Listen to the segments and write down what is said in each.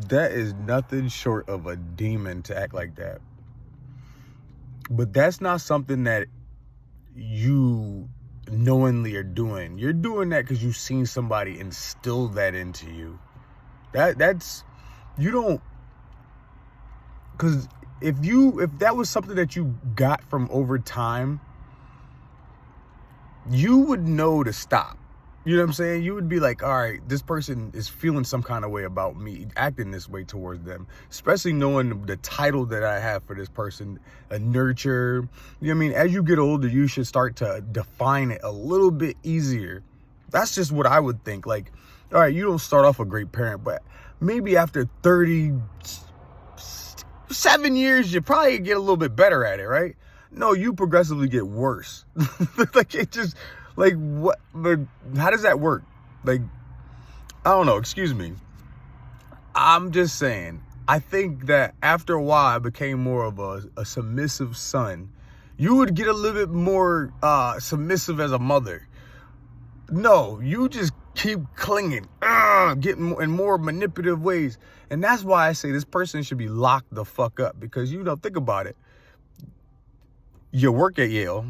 That is nothing short of a demon to act like that. But that's not something that you knowingly are doing. You're doing that because you've seen somebody instill that into you. That's you don't, because if that was something that you got from over time, you would know to stop. You know what I'm saying? You would be like, all right, this person is feeling some kind of way about me, acting this way towards them, especially knowing the title that I have for this person, a nurture. You know what I mean? As you get older, you should start to define it a little bit easier. That's just what I would think. Like, all right, you don't start off a great parent, but maybe after 37 years, you probably get a little bit better at it, right? No, you progressively get worse. Like, it just, like, what, but how does that work? Like, I don't know, excuse me. I'm just saying, I think that after a while, I became more of a submissive son. You would get a little bit more submissive as a mother. No, you just keep clinging, getting in more manipulative ways. And that's why I say this person should be locked the fuck up. Because, you know, think about it. You work at Yale.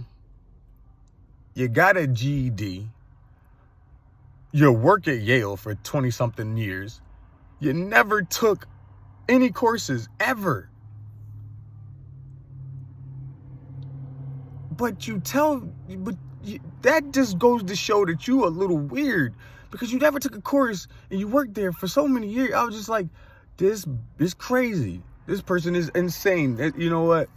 You got a GED. You work at Yale for 20-something years. You never took any courses, ever. But that just goes to show that you a little weird. Because you never took a course and you worked there for so many years. I was just like, this is crazy. This person is insane. You know what?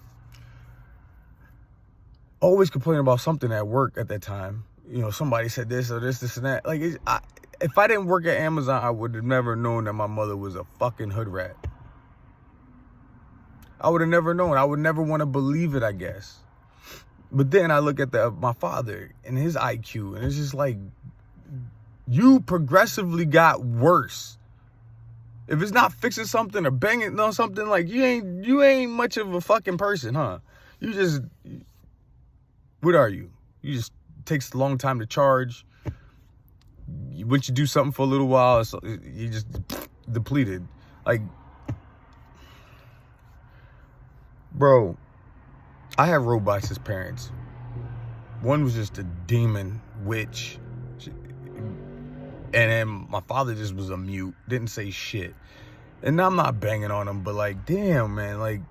Always complaining about something at work at that time. You know, somebody said this or this and that. Like, if I didn't work at Amazon, I would have never known that my mother was a fucking hood rat. I would have never known. I would never want to believe it, I guess. But then I look at my father and his IQ, and it's just like, you progressively got worse. If it's not fixing something or banging on something, like, you ain't much of a fucking person, huh? You just, what are you? You just takes a long time to charge. Once you do something for a little while, you just depleted. Like, bro, I have robots as parents. One was just a demon witch. And then my father just was a mute, didn't say shit. And I'm not banging on him, but like, damn, man, like,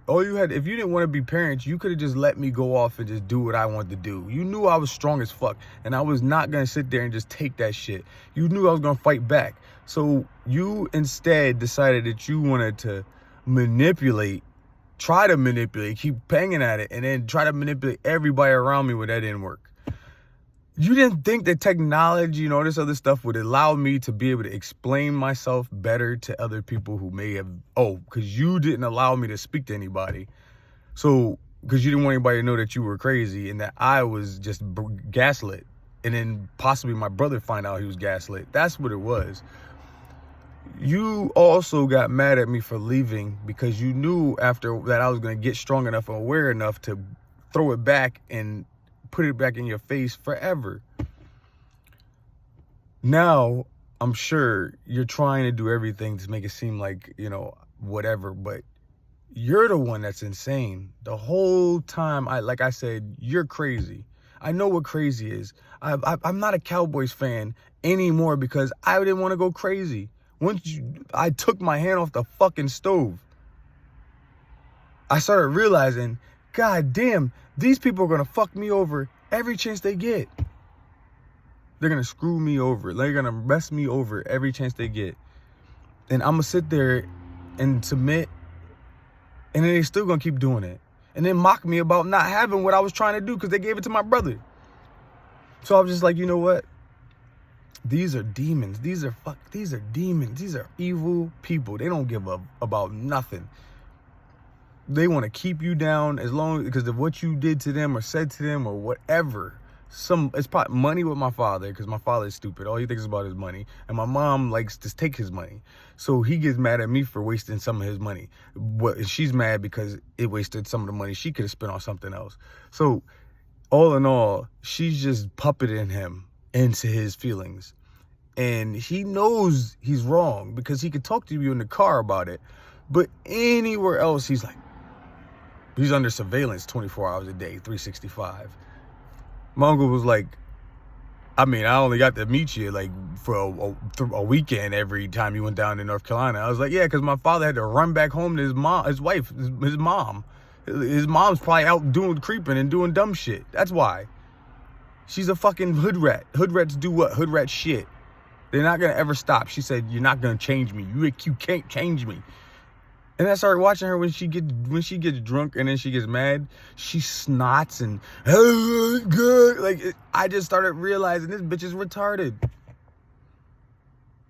all you had, if you didn't want to be parents, you could have just let me go off and just do what I wanted to do. You knew I was strong as fuck, and I was not going to sit there and just take that shit. You knew I was going to fight back. So you instead decided that you wanted to try to manipulate, keep banging at it, and then try to manipulate everybody around me when that didn't work. You didn't think that technology and all this other stuff would allow me to be able to explain myself better to other people who may have, because you didn't allow me to speak to anybody. So, because you didn't want anybody to know that you were crazy and that I was just gaslit. And then possibly my brother find out he was gaslit. That's what it was. You also got mad at me for leaving because you knew after that I was going to get strong enough and aware enough to throw it back and put it back in your face forever. Now, I'm sure you're trying to do everything to make it seem like, you know, whatever, but you're the one that's insane. The whole time, like I said, you're crazy. I know what crazy is. I'm not a Cowboys fan anymore because I didn't want to go crazy. I took my hand off the fucking stove, I started realizing, God damn, these people are going to fuck me over every chance they get. They're going to screw me over. They're going to mess me over every chance they get. And I'm going to sit there and submit. And then they're still going to keep doing it. And then mock me about not having what I was trying to do because they gave it to my brother. So I was just like, you know what? These are demons. These are demons. These are evil people. They don't give up about nothing. They want to keep you down as long because of what you did to them or said to them or whatever. It's probably money with my father because my father is stupid. All he thinks about is money. And my mom likes to take his money. So he gets mad at me for wasting some of his money. She's mad because it wasted some of the money she could have spent on something else. So all in all, she's just puppeting him into his feelings. And he knows he's wrong because he could talk to you in the car about it. But anywhere else, he's under surveillance 24 hours a day, 365. My uncle was like, I mean, I only got to meet you like for a weekend every time you went down to North Carolina. I was like, yeah, because my father had to run back home to his mom, his wife, his mom. His mom's probably out doing creeping and doing dumb shit. That's why. She's a fucking hood rat. Hood rats do what? Hood rat shit. They're not going to ever stop. She said, you're not going to change me. You can't change me. And I started watching her when she gets drunk and then she gets mad. She snots and, oh, good. Like, I just started realizing this bitch is retarded.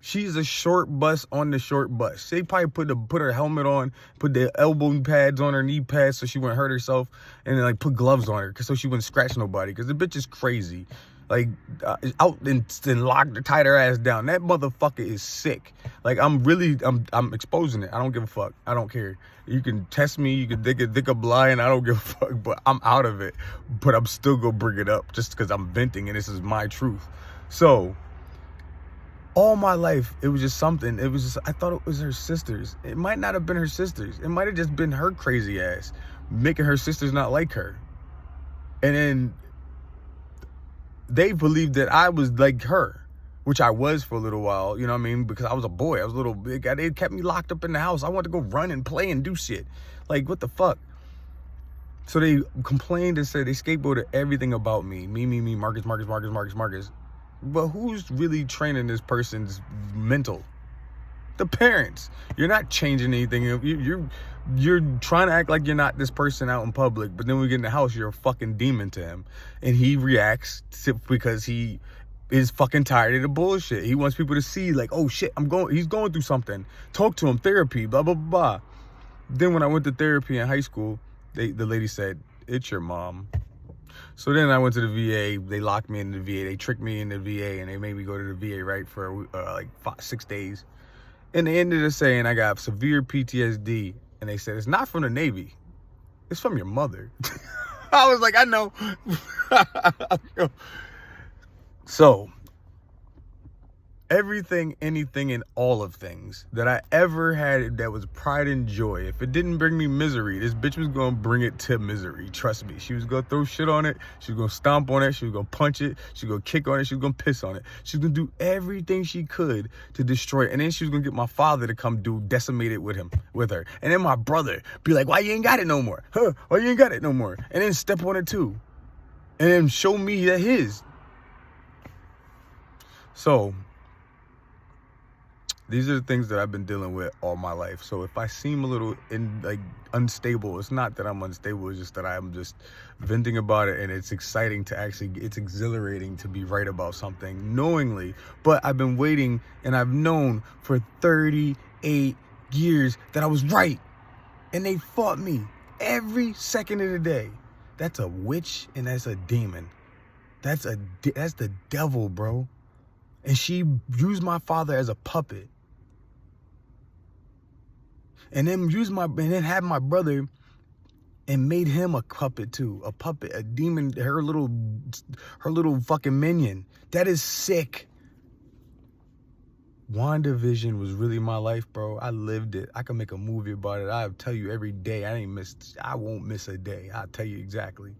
She's a short bus on the short bus. They probably put her helmet on, put the elbow pads on her knee pads so she wouldn't hurt herself, and then like put gloves on her so she wouldn't scratch nobody. Because the bitch is crazy. Like, out and tied her ass down. That motherfucker is sick. Like, I'm exposing it. I don't give a fuck. I don't care. You can test me. You can dick a blind. I don't give a fuck. But I'm out of it. But I'm still gonna bring it up just because I'm venting and this is my truth. So, all my life, it was just something. It was just, I thought it was her sisters. It might not have been her sisters. It might have just been her crazy ass making her sisters not like her. And then they believed that I was like her, which I was for a little while, you know what I mean? Because I was a boy. I was a little big. They kept me locked up in the house. I wanted to go run and play and do shit. Like, what the fuck? So they complained and said they scapegoated everything about me. Me, Marcus. But who's really training this person's mental? The parents. You're not changing anything. You're trying to act like you're not this person out in public, but then when we get in the house, you're a fucking demon to him. And he reacts because he is fucking tired of the bullshit. He wants people to see, like, oh shit, he's going through something. Talk to him, therapy, blah, blah, blah. Then when I went to therapy in high school, the lady said, it's your mom. So then I went to the VA. They locked me in the VA. They tricked me in the VA, and they made me go to the VA, right, for like 6 days. And they ended up saying I got severe PTSD. And they said, it's not from the Navy. It's from your mother. I was like, I know. So, everything, anything, and all of things that I ever had that was pride and joy, if it didn't bring me misery, this bitch was going to bring it to misery. Trust me. She was going to throw shit on it. She was going to stomp on it. She was going to punch it. She was going to kick on it. She was going to piss on it. She was going to do everything she could to destroy it. And then she was going to get my father to come decimate it with her. And then my brother be like, why you ain't got it no more? Huh? Why you ain't got it no more? And then step on it too. And then show me that his. So, these are the things that I've been dealing with all my life. So if I seem a little unstable, it's not that I'm unstable. It's just that I'm just venting about it, and it's exciting it's exhilarating to be right about something knowingly. But I've been waiting, and I've known for 38 years that I was right, and they fought me every second of the day. That's a witch, and that's a demon. That's the devil, bro. And she used my father as a puppet. And then had my brother and made him a puppet too. A puppet, a demon, her little fucking minion. That is sick. WandaVision was really my life, bro. I lived it. I can make a movie about it. I'll tell you every day. I won't miss a day. I'll tell you exactly.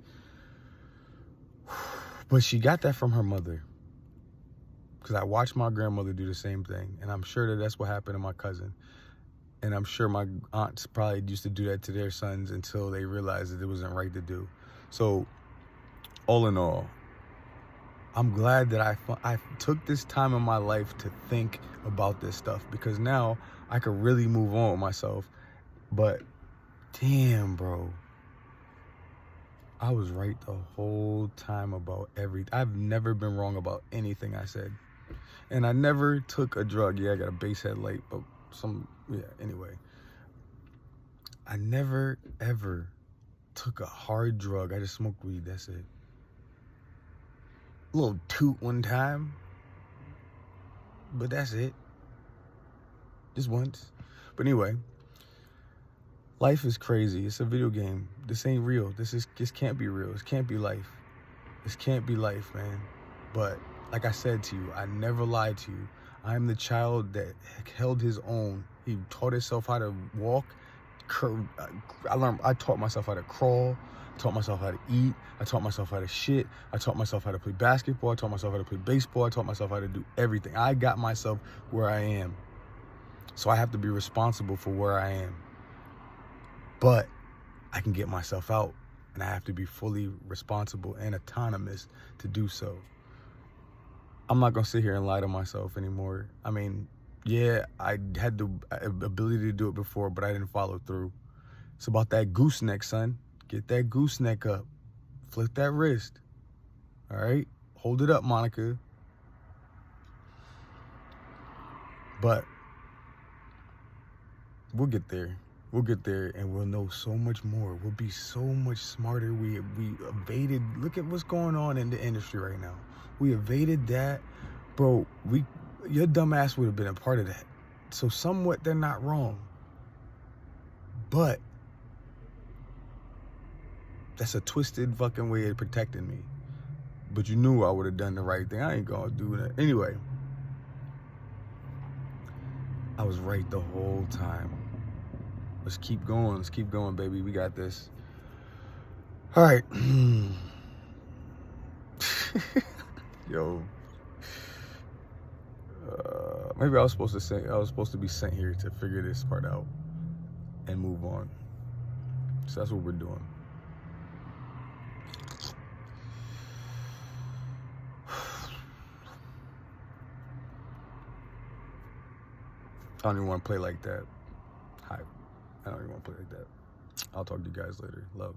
But she got that from her mother. Because I watched my grandmother do the same thing. And I'm sure that's what happened to my cousin. And I'm sure my aunts probably used to do that to their sons until they realized that it wasn't right to do. So, all in all, I'm glad that I took this time in my life to think about this stuff. Because now I could really move on with myself. But, damn, bro. I was right the whole time about everything. I've never been wrong about anything I said. And I never took a drug. Yeah, I got a base headlight, but anyway. I never, ever took a hard drug. I just smoked weed, that's it. A little toot one time. But that's it. Just once. But anyway. Life is crazy. It's a video game. This ain't real. This can't be real. This can't be life. This can't be life, man. But Like I said to you, I never lied to you. I am the child that held his own. He taught himself how to walk. I taught myself how to crawl. I taught myself how to eat. I taught myself how to shit. I taught myself how to play basketball. I taught myself how to play baseball. I taught myself how to do everything. I got myself where I am. So I have to be responsible for where I am. But I can get myself out, and I have to be fully responsible and autonomous to do so. I'm not going to sit here and lie to myself anymore. I mean, yeah, I had the ability to do it before, but I didn't follow through. It's about that gooseneck, son. Get that gooseneck up. Flip that wrist. All right? Hold it up, Monica. But we'll get there. We'll get there, and we'll know so much more. We'll be so much smarter. We evaded. Look at what's going on in the industry right now. We evaded that. Bro, your dumb ass would have been a part of that. So somewhat they're not wrong. But that's a twisted fucking way of protecting me. But you knew I would have done the right thing. I ain't gonna do that. Anyway, I was right the whole time. Let's keep going. Let's keep going, baby. We got this. All right. Yo. Maybe I was supposed to be sent here to figure this part out and move on. So that's what we're doing. I don't even want to play like that. Hi. I don't even want to play like that. I'll talk to you guys later. Love.